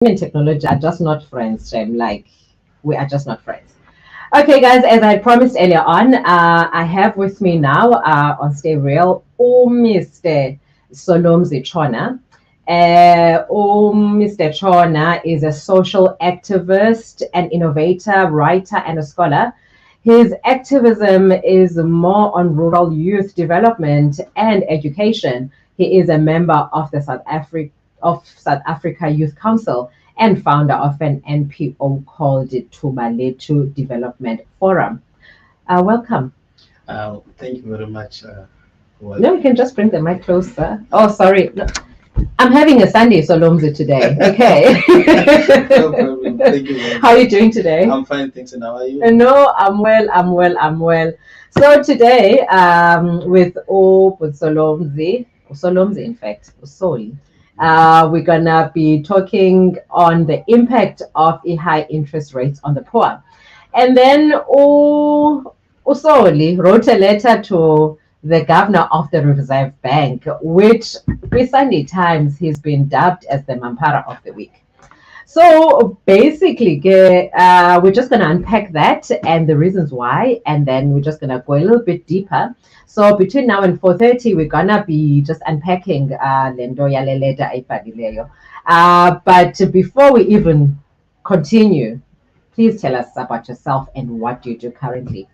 and technology are just not friends, Shem. Like, we are just not friends. Okay, guys, as I promised earlier on, I have with me now on Stay Real, Mr. Solomzi Tshona. Mr. Tshona is a social activist, an innovator, writer, and a scholar. His activism is more on rural youth development and education. He is a member of the South Africa Youth Council and founder of an NPO called Tubaletu Development Forum. Welcome. Thank you very much. No, you can just bring the mic closer. Oh, sorry. No, I'm having a Sunday Solomzi today. Okay. No problem. Thank you very much. How are you doing today? I'm fine, thanks. And how are you? No, I'm well. So today, with Solomzi, in fact, Soli, we're gonna be talking on the impact of high interest rates on the poor. And then Usoli wrote a letter to the governor of the Reserve Bank, which with Sunday Times he's been dubbed as the Mampara of the Week. So basically, we're just going to unpack that and the reasons why, and then we're just going to go a little bit deeper. So between now and 4:30, we're going to be just unpacking Lendo Yaleleta Ipadileyo. But before we even continue, please tell us about yourself and what you do currently.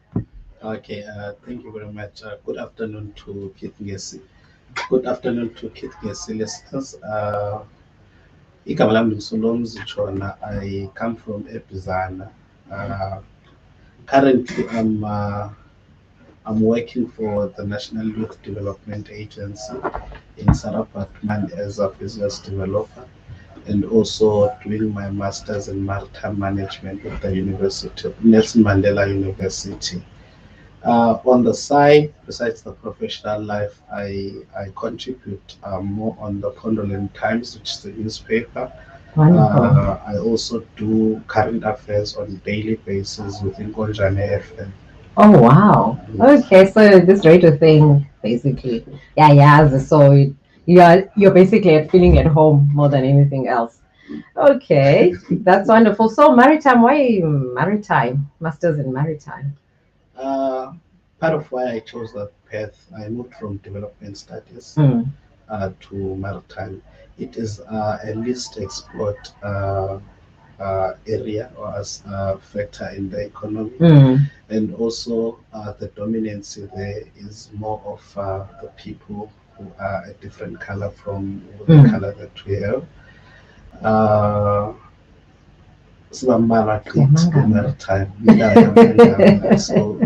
Okay, thank you very much. Good afternoon to Kit Ngesi. Good afternoon to Kit Ngesi listeners. Igama lami Solomzi Tshona. I come from Epizana. Currently, I'm working for the National Youth Development Agency in Sarabatman as a business developer, and also doing my master's in maritime management with the University of Nelson Mandela University. On the side, besides the professional life, I contribute more on the Condolin Times, which is the newspaper. Wonderful. I also do current affairs on a daily basis within Konjane FM. Oh wow. Yes. Okay, so this radio thing basically. Yeah, yeah. So you're basically feeling at home more than anything else. Okay, that's wonderful. So maritime, why maritime? Masters in maritime. Uh, Part of why I chose that path, I moved from development studies Mm, to maritime. It is a least explored area or as a factor in the economy, mm, and also the dominancy there is more of the people who are a different color from the mm. color that we have. Uh, Sibambala Creek Yamangama. Maritime, Yamangama. So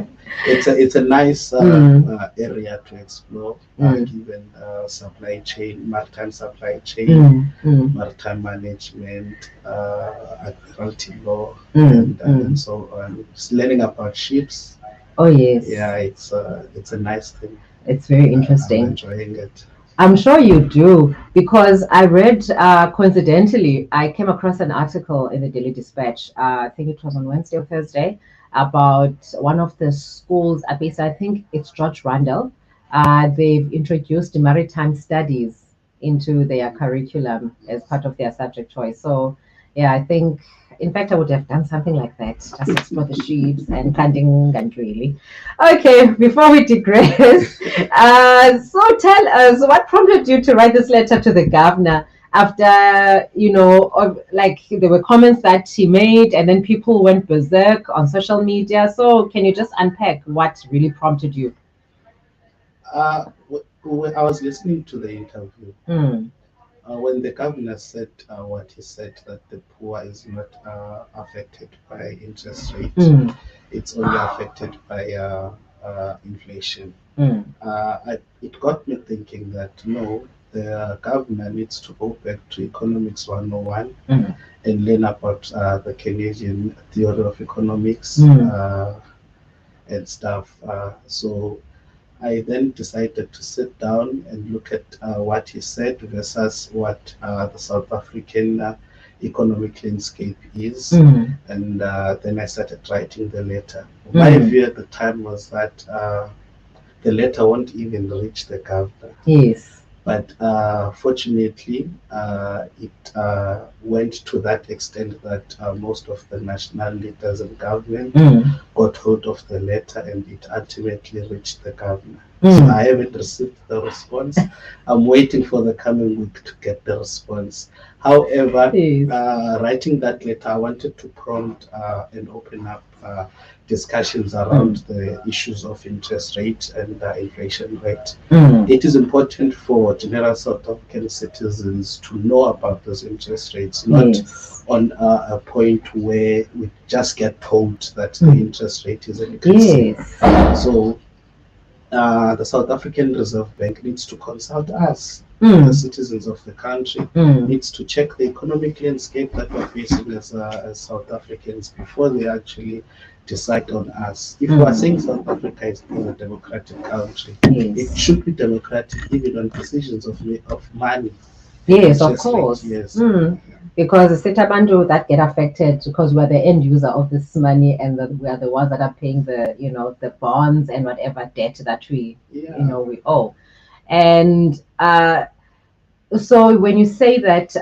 it's a nice Mm, area to explore, mm, given supply chain, maritime supply chain, mm, mm, maritime management, admiralty law, mm, and mm. so on. Just learning about ships. Oh yes, Yeah, it's a nice thing. it's very I'm interesting. enjoying it. I'm sure you do because I read coincidentally, I came across an article in the Daily Dispatch. I think it was on Wednesday or Thursday about one of the schools. I think it's George Randall. They've introduced maritime studies into their curriculum as part of their subject choice. So, yeah, I think, in fact, I would have done something like that, just explore the ships and planting and really. Okay, before we digress, so tell us what prompted you to write this letter to the governor after, like there were comments that he made and then people went berserk on social media. So can you just unpack what really prompted you? I was listening to the interview. Mm, When the governor said what he said, that the poor is not affected by interest rate, mm, it's only affected by inflation. mm, It got me thinking that no, the governor needs to go back to Economics 101 mm, and learn about the Canadian theory of economics mm, and stuff. So I then decided to sit down and look at what he said versus what the South African economic landscape is. mm, And then I started writing the letter. My mm. view at the time was that the letter won't even reach the governor. Yes. But fortunately, it went to that extent that most of the national leaders and government got hold of the letter, and it ultimately reached the governor. So I haven't received the response. I'm waiting for the coming week to get the response. However, Yes. writing that letter, I wanted to prompt and open up discussions around the issues of interest rate and inflation rate. It is important for general South African citizens to know about those interest rates, not Yes. on a point where we just get told that the interest rate is increasing. Yes. So the South African Reserve Bank needs to consult us, the citizens of the country, needs to check the economic landscape that we're facing as South Africans before they actually decide on us. If we are saying South Africa is a democratic country, it Yes. should be democratic even on decisions of money. Yes, of Interest rate, course. yes. Because the Setabandu that get affected because we're the end user of this money, and we are the ones that are paying the bonds and whatever debt that we we owe. And so when you say that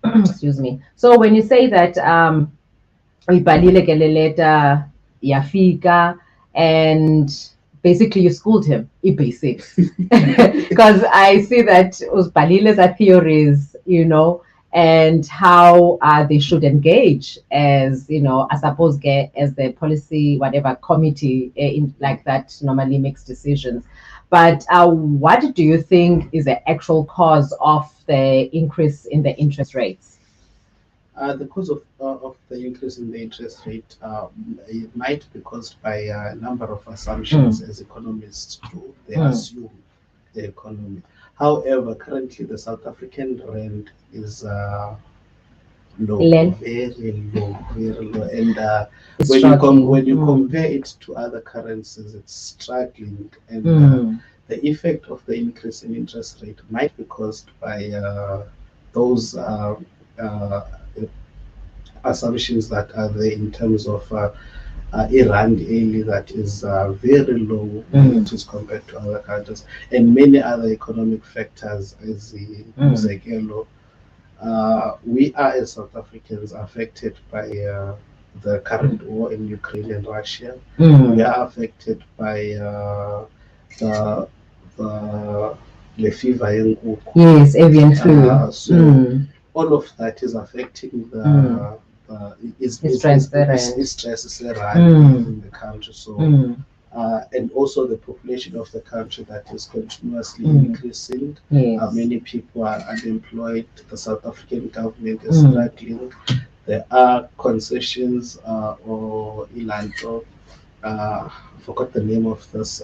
excuse me. So when you say that uyibhalile ke le letter yafika, and basically you schooled him basics, because I see that uzibhalile theories, and how they should engage as, I suppose as the policy whatever committee like that normally makes decisions. But what do you think is the actual cause of the increase in the interest rates? The cause of the increase in the interest rate it might be caused by a number of assumptions, as economists do. They assume the economy. However, currently the South African rand is low, very low, very low. And when you compare it to other currencies, it's struggling. And the effect of the increase in interest rate might be caused by those assumptions that are there in terms of Iran daily that is very low when it is compared to other countries, and many other economic factors as the we are as South Africans affected by the current war in Ukraine and Russia. We are affected by the the fever in Uku. Yes, avian flu. So all of that is affecting the stresses around in the country. So and also the population of the country that is continuously increasing. Yes. Many people are unemployed. The South African government is struggling. There are concessions or Ilanto. Forgot the name of this.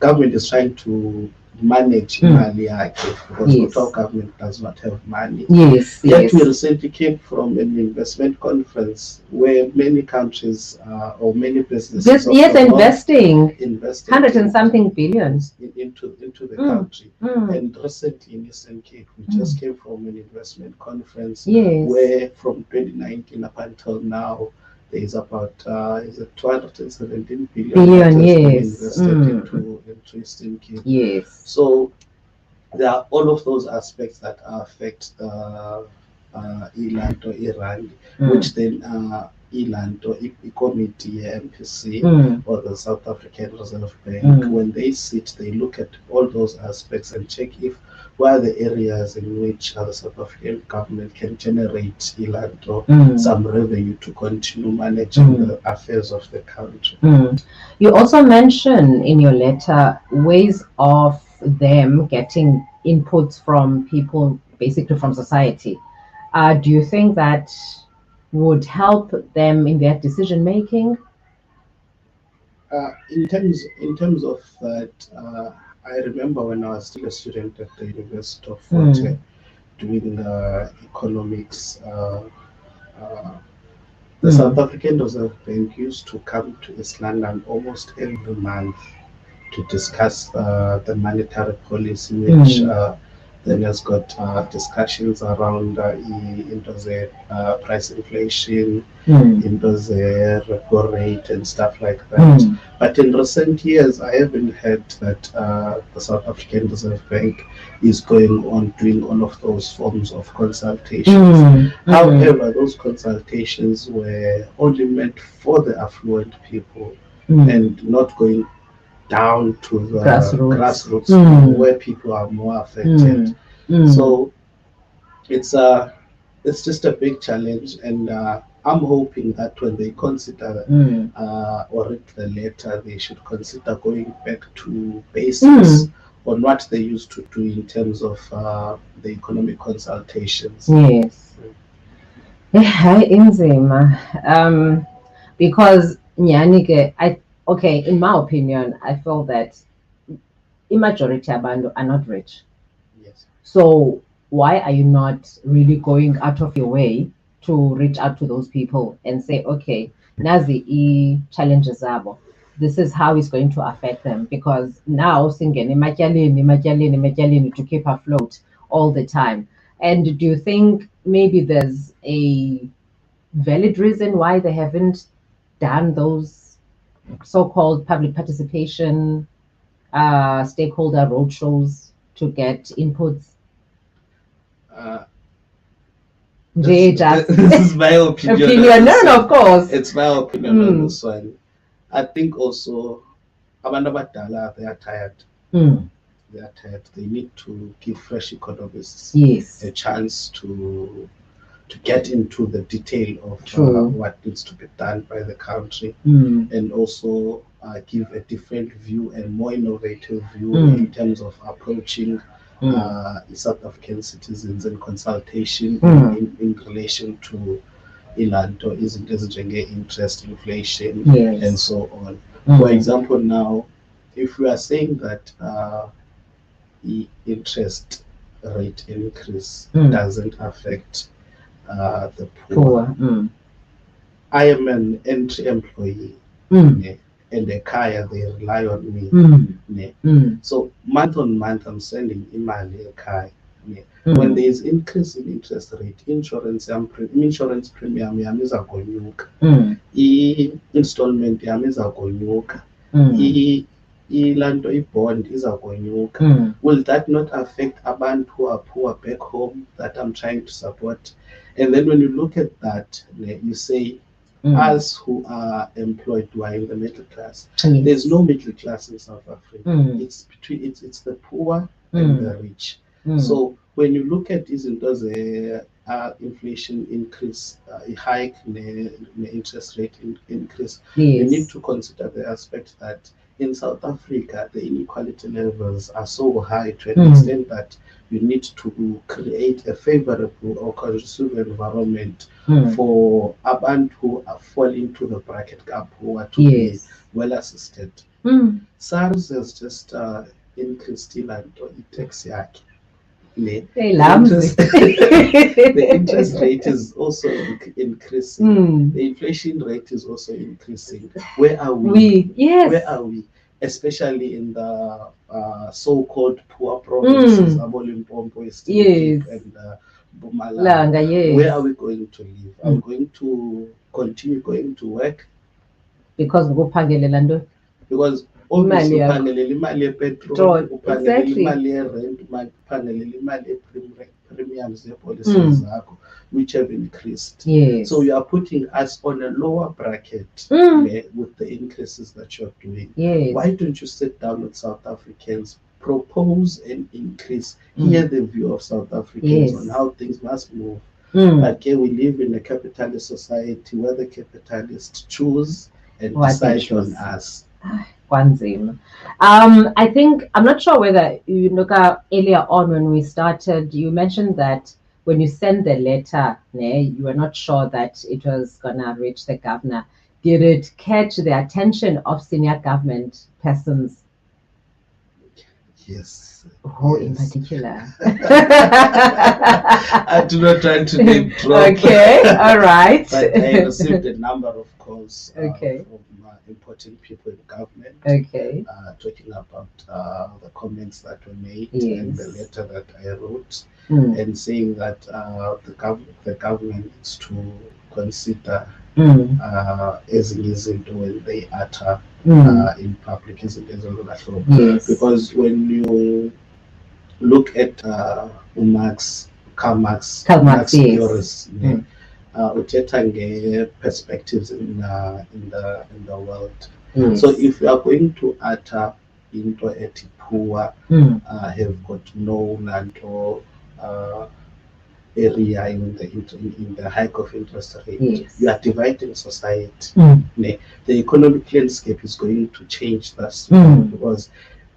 Government is trying to manage Mali because total government does not have money. Yes, Yet we recently came from an investment conference where many countries or many businesses investing 100 and in, something billions into the country. And recently in Eastern Cape, we just came from an investment conference where from 2019 up until now, there is about is it 217 billion that has been invested into Eastern Cape. Yes. So there are all of those aspects that affect the Eland or Iran, which then Eland or committee, MPC, or the South African Reserve Bank, when they sit, they look at all those aspects and check if what are the areas in which the South African government can generate Eland or some revenue to continue managing the affairs of the country. You also mention in your letter ways of them getting inputs from people, basically from society. Do you think that would help them in their decision making? In terms of that, I remember when I was still a student at the University of Fort Hare doing economics. The South African Reserve Bank used to come to East London almost every month to discuss the monetary policy which Then has got discussions around into the price inflation, into the repo rate and stuff like that. But in recent years, I haven't heard that the South African Reserve Bank is going on doing all of those forms of consultations. However, those consultations were only meant for the affluent people and not going down to the grassroots where people are more affected. So it's just a big challenge, and I'm hoping that when they consider or read the letter, they should consider going back to basics on what they used to do in terms of the economic consultations. Yes. Hayi inzima. Because Nyanike, in my opinion, I feel that the majority of abantu are not rich. Yes. So why are you not really going out of your way to reach out to those people and say, okay, nazi challenges zabo. This is how it's going to affect them, because now singing matyaleni to keep afloat all the time. And do you think maybe there's a valid reason why they haven't done those so-called public participation stakeholder roadshows to get inputs? This is my opinion. No, of course. It's my opinion on this one. I think also abantu abadala, they are tired. They are tired. They need to give fresh economists a chance to get into the detail of what needs to be done by the country, and also give a different view and more innovative view in terms of approaching South African citizens and consultation in relation to ilanto izinto ezinjenge-interest, inflation, and so on. For example, now, if we are saying that the interest rate increase doesn't affect the poor, I am an entry employee, and the kaya, they rely on me. So month on month, I'm sending imali ekhaya. When there is increase in interest rate, insurance premium yami izakonyuka, i-installment yami izakonyuka, ilanto i-bond izakonyuka. Will that not affect abantu who are poor back home that I'm trying to support? And then when you look at that, you say, us who are employed, who are in the middle class, there's no middle class in South Africa. It's the poor and the rich. So when you look at this, does the inflation increase, a hike, the interest rate increase, you need to consider the aspect that in South Africa, the inequality levels are so high to an extent that you need to create a favorable or conducive environment for abantu who are falling to the bracket gap, who are to be well assisted. SARS has just increased the tax yakhe. The interest rate is also increasing. The inflation rate is also increasing. Where are we? Where are we? Especially in the so-called poor provinces, Limpopo, and Mpumalanga. Where are we going to live? Are we going to continue going to work? Because obviously uphangelela imali yepetrol, uphangelela imali yerent, uphangelela imali premiums zepolicies zakho, which have increased. So you are putting us on a lower bracket with the increases that you're doing. Why don't you sit down with South Africans, propose an increase, hear the view of South Africans on how things must move? But we live in a capitalist society where the capitalists choose and decide on us. I think, I'm not sure whether you look earlier on when we started, you mentioned that when you sent the letter, you were not sure that it was gonna reach the governor. Did it catch the attention of senior government persons? Yes. Who in particular? I do not try to name drop. Okay, all right. But I received a number of calls from important people in government, Okay. talking about the comments that were made Yes. and the letter that I wrote, Mm. and saying that the government needs to consider Mm. ezinye izinto when they utter in public, izinto ezilula hlobo. Yes. Because when you look at Karl Marx, yes. theories, uthetha nge-perspectives in the world. Yes. So if you are going to utter into ethi poor, have got no nanto area in the hike of interest rate, Yes. you are dividing society. The economic landscape is going to change thus, because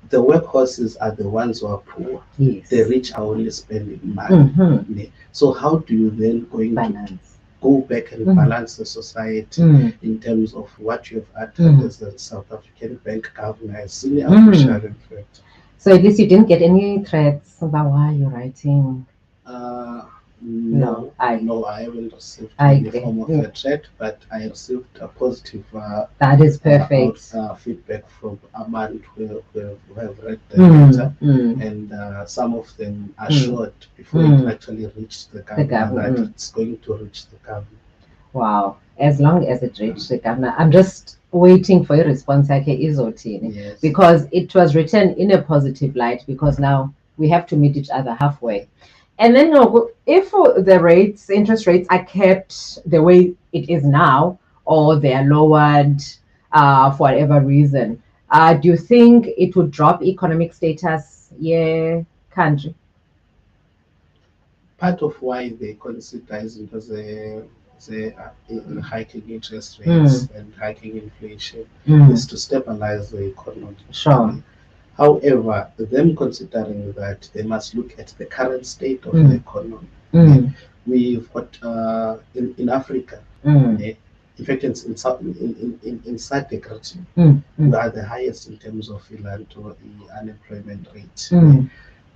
the workhorses are the ones who are poor. Yes. The rich are only spending money. So how do you then going to go back and balance the society in terms of what you have uttered as the South African bank governor, as senior official, in fact? So at least you didn't get any threats about why you're writing? No, I haven't received any form of a threat, but I received a positive that is perfect. Feedback from Amand who have read the letter, and some of them assured before it actually reached the governor that it's going to reach the governor. Wow, as long as it reached the governor. I'm just waiting for your response, yes. Because it was written in a positive light, because now we have to meet each other halfway. And then if the interest rates are kept the way it is now, or they are lowered for whatever reason, do you think it would drop economic status country? Part of why they consider it as hiking interest rates and hiking inflation is to stabilize the economy. Sure. However, them considering that they must look at the current state of the economy. We've got in Africa, in fact, in SADC region, we are the highest in terms of unemployment rate.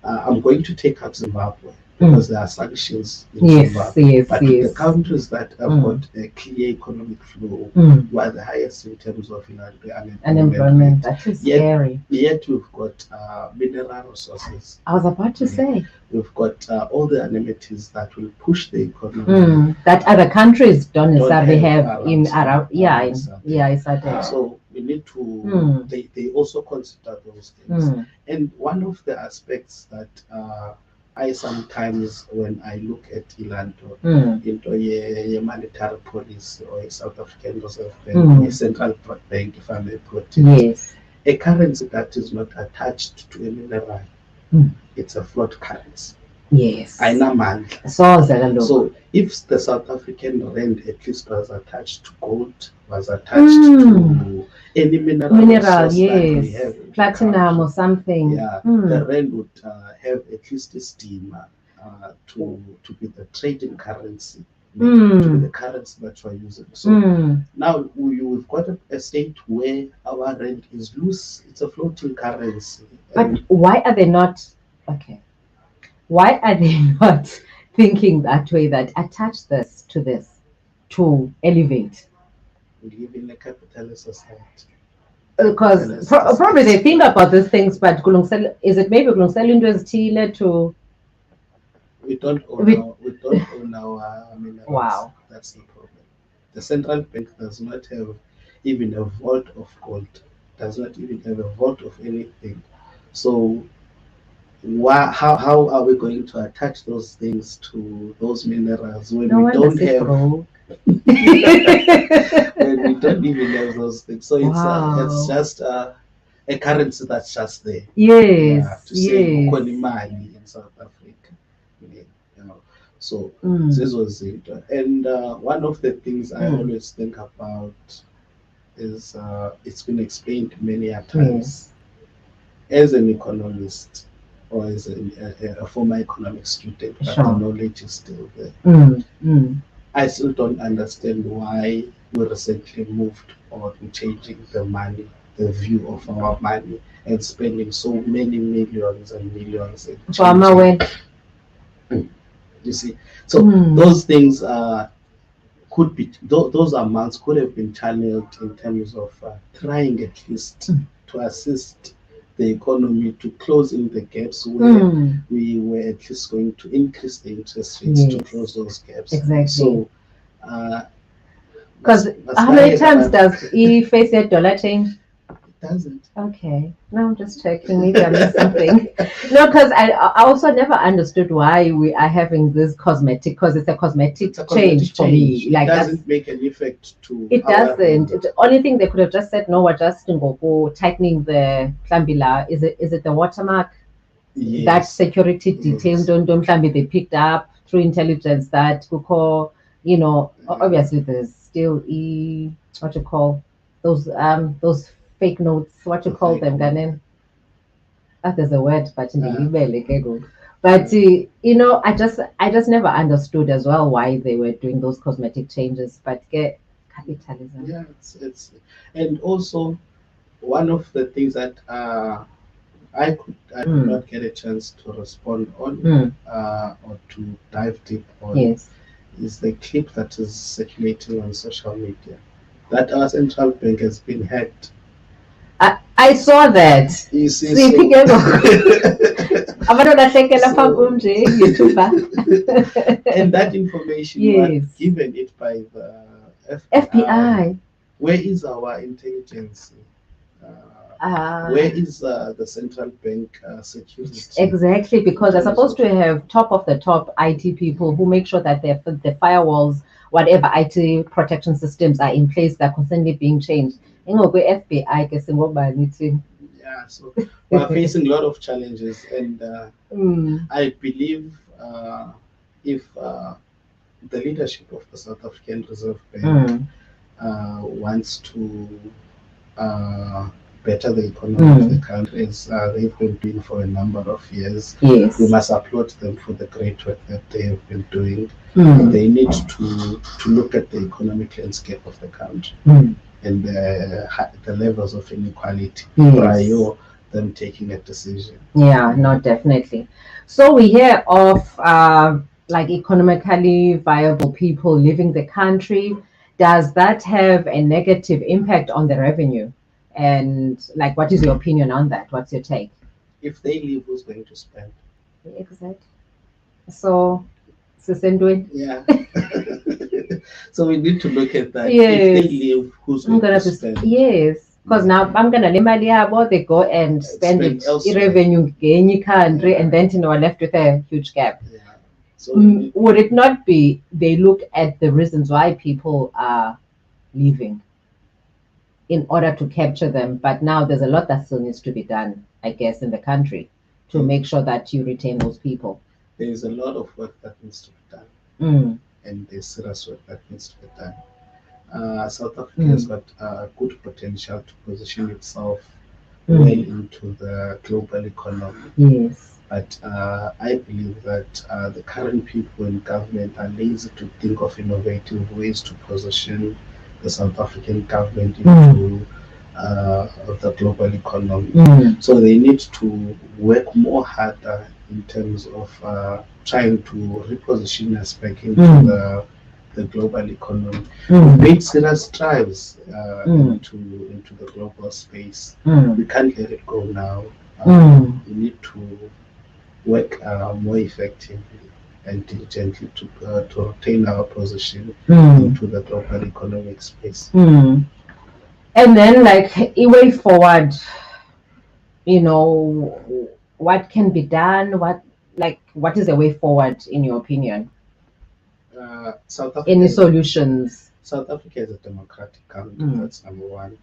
I'm going to take up Zimbabwe, because there are sanctions in Zimbabwe. But the countries that have got a clear economic flow were the highest in terms of unemployment. That is scary. Yet we've got mineral resources. I was about to say. We've got all the amenities that will push the economy. That other countries don't necessarily have in Arab. So we need to, they also consider those things. And one of the aspects that I sometimes, when I look at Ilanto, into a monetary policy or a South African Reserve Bank or a central bank, if I may put it, a currency that is not attached to a mineral, it's a float currency. Yes. So if the South African rand at least was attached to gold, was attached to any mineral that we have, platinum or something, the rand would have at least a steam to be the trading currency, to be the currency that we're using. So now we've got a state where our rand is loose; it's a floating currency. But why are they not? Okay. Why are they not thinking that way, that attach this to elevate? We live in a capitalist society. Because probably they think about these things, but is it maybe to? We don't own our minerals. Wow. That's the problem. The central bank does not have even a vault of gold, does not even have a vault of anything. So how are we going to attach those things to those minerals when we don't have when we don't even have those things? So it's just a currency that's just there. Yes. To say money in South Africa. So this was it. And one of the things I always think about is it's been explained many a times. As an economist, or as a former economic student, but the knowledge is still there. I still don't understand why we recently moved on changing the money, the view of our money, and spending so many millions and millions. You see, so those things are could be those amounts could have been channeled in terms of trying at least to assist the economy to close in the gaps where we were at least going to increase the interest rates to Yes, close those gaps. exactly. So, uh, Because how many times does he face a dollar change? It doesn't. Okay. No, I'm just checking. Maybe I missed something. No, because I also never understood why we are having this cosmetic, because it's a cosmetic change for me. Like, it doesn't make an effect to it doesn't. The only thing they could have just said, no, we're just tightening the klambila. Is it the watermark? Yes. That security details don't they picked up through intelligence that Kuko, you know, obviously there's still what you call those fake notes, what you call them, Ganen? There's a word, but in the email, but you know, I just never understood as well why they were doing those cosmetic changes. But get capitalism. Yeah, it's and also one of the things that I could not get a chance to respond on or to dive deep on is the clip that is circulating on social media that our central bank has been hacked. I saw that. You see, and that information was given it by the FBI. Where is our intelligence? Where is the central bank security? Exactly, because they're supposed to have top of the top IT people who make sure that the firewalls, whatever IT protection systems are in place, they're constantly being changed. FBI, yeah, so we're facing a lot of challenges, and I believe if the leadership of the South African Reserve Bank wants to better the economy of the country, as they've been doing for a number of years. Yes. We must applaud them for the great work that they have been doing. And they need to look at the economic landscape of the country and the levels of inequality prior them taking a decision. Yeah, no, definitely. So we hear of like economically viable people leaving the country. Does that have a negative impact on the revenue? And like, what is your opinion on that? What's your take? If they leave, who's going to spend? Exactly. So, yeah. So we need to look at that. Yes. If they leave, who's going to spend? Yes. Because now I'm gonna they go and spend it revenue gain country, and then we're left with a huge gap. Yeah. So would it not be they look at the reasons why people are leaving in order to capture them? But now there's a lot that still needs to be done, I guess, in the country to make sure that you retain those people. There is a lot of work that needs to be done, and there's serious work that needs to be done. South Africa has got good potential to position itself well into the global economy. Yes. But I believe that the current people in government are lazy to think of innovative ways to position the South African government into the global economy. So they need to work more harder in terms of trying to reposition us back into the global economy. We made serious strides into the global space. We can't let it go now. We need to work more effectively and diligently to retain our position into the global economic space. And then, like, a way forward, you know, what can be done? What is the way forward in your opinion? South Africa, any solutions? South Africa is a democratic country. That's number one.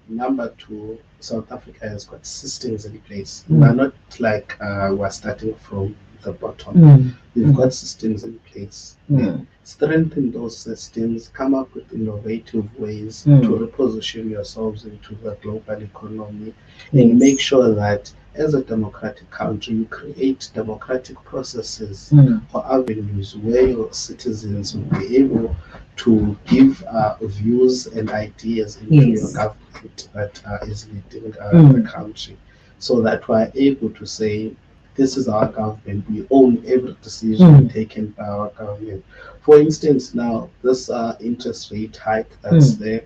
Number two, South Africa has got systems in place. We're not like we're starting from the bottom. We've got systems in place. Strengthen those systems, come up with innovative ways to reposition yourselves into the global economy, and make sure that as a democratic country, you create democratic processes or avenues where your citizens will be able to give views and ideas into your government that is leading the country, so that we're able to say this is our government. We own every decision taken by our government. For instance, now this interest rate hike that's there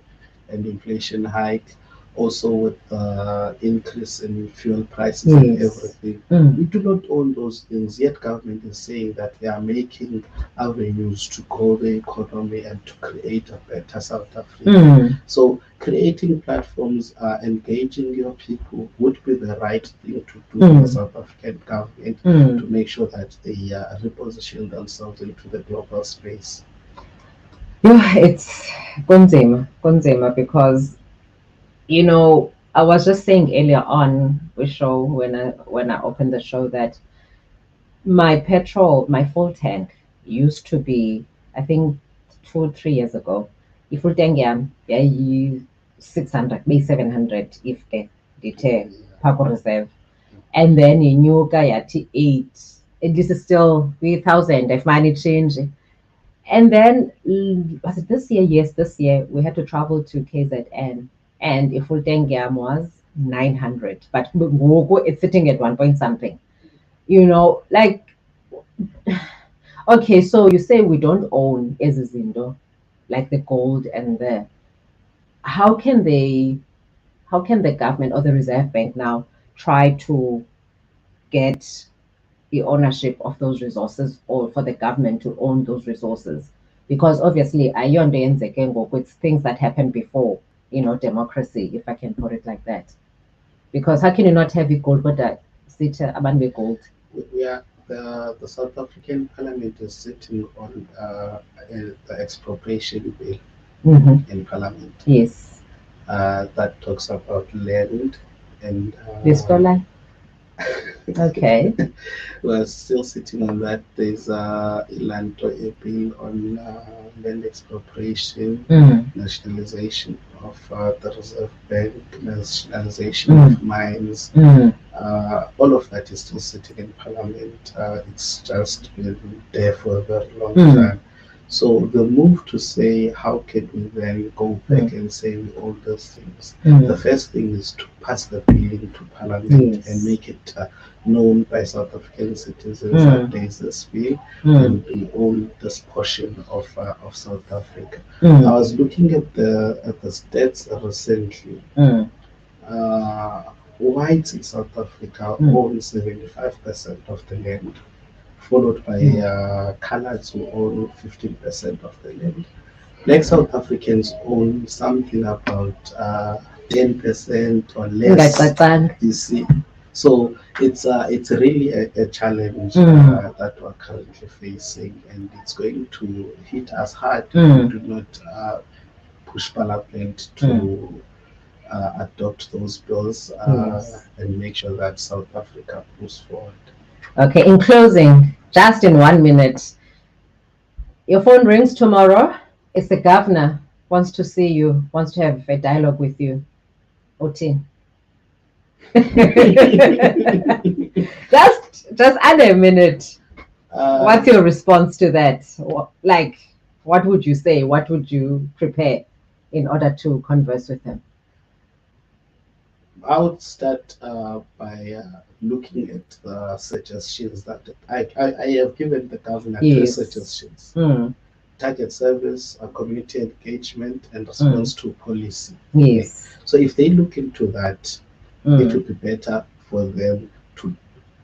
and inflation hike, also with the increase in fuel prices and Yes. everything. We do not own those things, yet government is saying that they are making avenues to grow the economy and to create a better South Africa. So creating platforms, engaging your people would be the right thing to do for the South African government to make sure that they reposition themselves into the global space. Yeah, it's Gonzema, because I was just saying earlier on the show when I opened the show that my full tank used to be, I think 2 3 years ago. If full tank yeah, you 600, maybe 700 if the Paco reserve. And then in new guy at 8. And this is still 3,000 if money change. And then was it this year? Yes, this year we had to travel to KZN, and a full 10 was 900. But Ngoku it's sitting at 1 point something. Like, okay, so you say we don't own Ezizindo, like the gold and the. How can they? How can the government or the Reserve Bank now try to get the ownership of those resources, or for the government to own those resources? Because obviously ayonto yenzeke ngoku, it's things that happened before, democracy, if I can put it like that. Because how can you not have gold but sit abantu gold? Yeah, the South African Parliament is sitting on the expropriation bill in Parliament. Yes. That talks about land and. This dollar. Okay. We're still sitting on that. There's a bill on land expropriation, nationalization of the Reserve Bank, nationalization of mines. All of that is still sitting in Parliament. It's just been there for a very long time. So the move to say, how can we then go back and say we own those things? The first thing is to pass the bill into Parliament and make it known by South African citizens that there is this bill and we own this portion of South Africa. I was looking at the stats recently. Whites in South Africa own 75% of the land, followed by coloureds who own 15% of the land. Black South Africans own something about 10% or less. You see, so it's really a challenge that we're currently facing, and it's going to hit us hard if we do not push Parliament to adopt those bills and make sure that South Africa moves forward. Okay, in closing, just in 1 minute, your phone rings tomorrow. It's the governor, wants to see you, wants to have a dialogue with you. Oti. just under a minute. What's your response to that? Like, what would you say? What would you prepare in order to converse with him? I would start by looking at the suggestions that I have given the governor 3 suggestions. Target service, community engagement, and response to policy. Yes. Okay. So if they look into that, it would be better for them to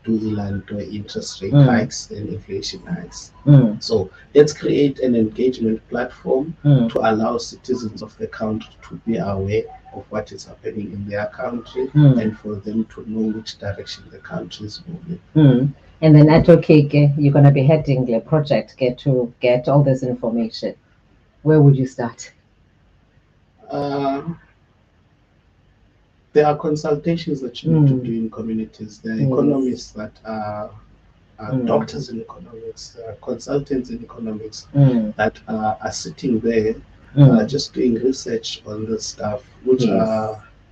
do interest rate hikes and inflation hikes. So let's create an engagement platform to allow citizens of the country to be aware of what is happening in their country and for them to know which direction the country is moving. And then at okay, you're going to be heading a project to get all this information. Where would you start? There are consultations that you need to do in communities. There are economists that are doctors in economics, consultants in economics that are sitting there just doing research on this stuff, which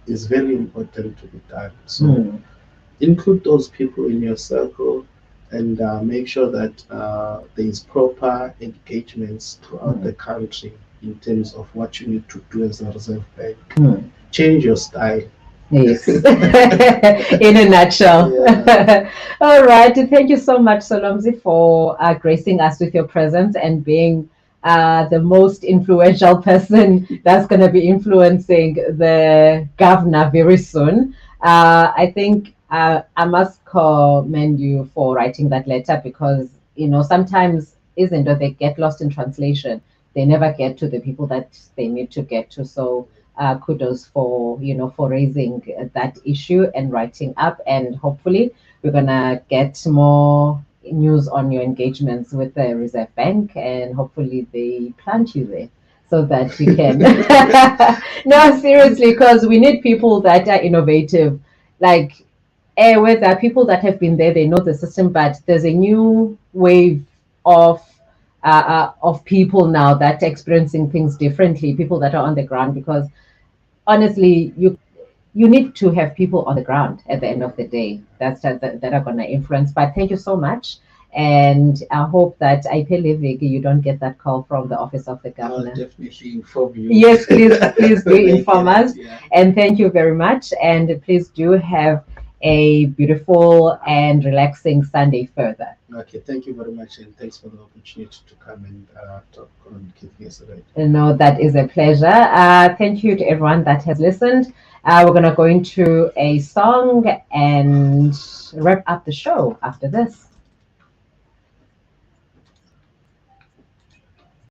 is very important to be done. So include those people in your circle and make sure that there is proper engagements throughout the country in terms of what you need to do as a Reserve Bank. Change your style. Yes. In a nutshell. Yeah. All right. Thank you so much, Solomzi, for gracing us with your presence and being the most influential person that's going to be influencing the governor very soon. I think I must commend you for writing that letter because, sometimes, isn't it, they get lost in translation. They never get to the people that they need to get to. So kudos for for raising that issue and writing up, and hopefully we're gonna get more news on your engagements with the Reserve Bank, and hopefully they plant you there so that we can no, seriously, because we need people that are innovative, like where there are people that have been there, they know the system, but there's a new wave of people now that are experiencing things differently, people that are on the ground, because honestly, you need to have people on the ground at the end of the day that are going to influence. But thank you so much. And I hope that I Livik, you don't get that call from the office of the I'll governor. definitely inform you. Yes, please do When I inform get it, us. yeah. And thank you very much. And please do have a beautiful and relaxing Sunday further. Okay, thank you very much, and thanks for the opportunity to come and talk on Keith yesterday. No, that is a pleasure. Thank you to everyone that has listened. We're going to go into a song and wrap up the show after this.